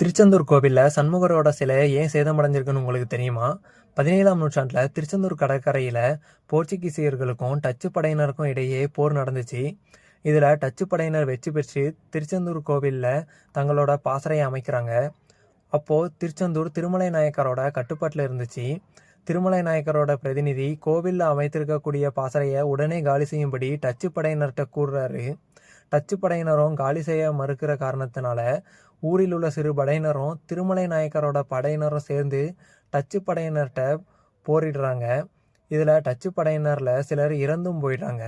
திருச்செந்தூர் கோவிலில் சண்முகரோட சிலை ஏன் சேதமடைஞ்சிருக்குன்னு உங்களுக்கு தெரியுமா? 17ஆம் நூற்றாண்டில் திருச்செந்தூர் கடற்கரையில் போர்ச்சுகீசியர்களுக்கும் டச்சு படையினருக்கும் இடையே போர் நடந்துச்சு. இதில் டச்சு படையினர் வெற்றி பெற்று திருச்செந்தூர் கோவிலில் தங்களோட பாசறையை அமைக்கிறாங்க. அப்போது திருச்செந்தூர் திருமலை நாயக்கரோட கட்டுப்பாட்டில் இருந்துச்சு. திருமலை நாயக்கரோட பிரதிநிதி கோவிலில் அமைத்திருக்கக்கூடிய பாசறையை உடனே காலி செய்யும்படி டச்சு படையினர்கிட்ட கூறுறாரு. டச்சு படையினரும் காலி செய்ய மறுக்கிற காரணத்தினால ஊரில் உள்ள சிறு படையினரும் திருமலை நாயக்கரோட படையினரும் சேர்ந்து டச்சு படையினர்கிட்ட போரிடுறாங்க. இதில் டச்சு படையினரில் சிலர் இறந்தும் போயிடுறாங்க.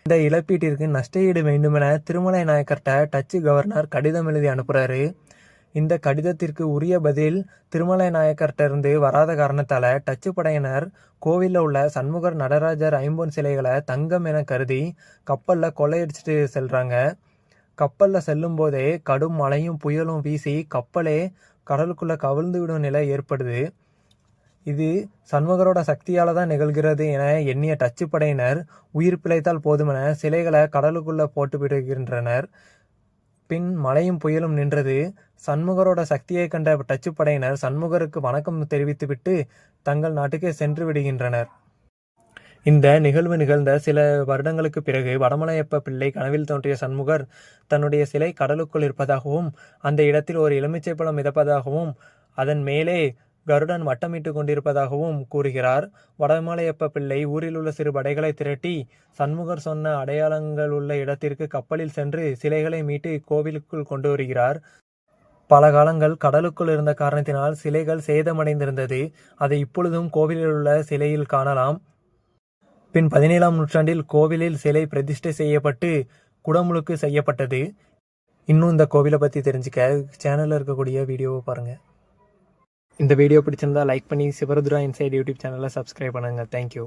இந்த இழப்பீட்டிற்கு நஷ்டஈடு வேண்டுமென திருமலை நாயக்கர்கிட்ட டச்சு கவர்னர் கடிதம் எழுதி அனுப்புகிறாரு. இந்த கடிதத்திற்கு உரிய பதில் திருமலை நாயக்கர்கிட்ட இருந்து வராத காரணத்தால் டச்சு படையினர் கோவிலில் உள்ள சண்முகர் நடராஜர் ஐம்பொன் சிலைகளை தங்கம் என கருதி கப்பலில் கொள்ளையடிச்சிட்டு செல்கிறாங்க. கப்பலில் செல்லும் போதே கடும் மழையும் புயலும் வீசி கப்பலே கடலுக்குள்ளே கவிழ்ந்து விடும் நிலை ஏற்படுது. இது சண்முகரோட சக்தியால் தான் நிகழ்கிறது என எண்ணிய டச்சு படையினர் உயிர் பிழைத்தால் போதுமென சிலைகளை கடலுக்குள்ளே போட்டு விடுகின்றனர். பின் மழையும் புயலும் நின்றது. சண்முகரோட சக்தியை கண்ட டச்சு படையினர் சண்முகருக்கு வணக்கம் தெரிவித்துவிட்டு தங்கள் நாட்டுக்கே சென்று விடுகின்றனர். இந்த நிகழ்வு நிகழ்ந்த சில வருடங்களுக்கு பிறகு வடமலையப்ப பிள்ளை கனவில் தோன்றிய சண்முகர் தன்னுடைய சிலை கடலுக்குள் இருப்பதாகவும் அந்த இடத்தில் ஒரு எலுமிச்சை பழம் மிதப்பதாகவும் அதன் மேலே கருடன் வட்டமிட்டு கொண்டிருப்பதாகவும் கூறுகிறார். வடமலையப்ப பிள்ளை ஊரில் உள்ள சிறு படைகளை திரட்டி சண்முகர் சொன்ன அடையாளங்கள் உள்ள இடத்திற்கு கப்பலில் சென்று சிலைகளை மீட்டு கோவிலுக்குள் கொண்டு வருகிறார். பல காலங்கள் கடலுக்குள் இருந்த காரணத்தினால் சிலைகள் சேதமடைந்திருந்தது. அதை இப்பொழுதும் கோவிலில் உள்ள சிலையில் காணலாம். பின் 17ஆம் நூற்றாண்டில் கோவிலில் சிலை பிரதிஷ்டை செய்யப்பட்டு குடமுழுக்கு செய்யப்பட்டது. இன்னும் இந்த கோவிலை பற்றி தெரிஞ்சுக்க சேனலில் இருக்கக்கூடிய வீடியோவை பாருங்கள். இந்த வீடியோ பிடிச்சிருந்தா லைக் பண்ணி சிவருத்ரா இன்சைட் யூடியூப் சேனலை சப்ஸ்கிரைப் பண்ணுங்கள். தேங்க்யூ.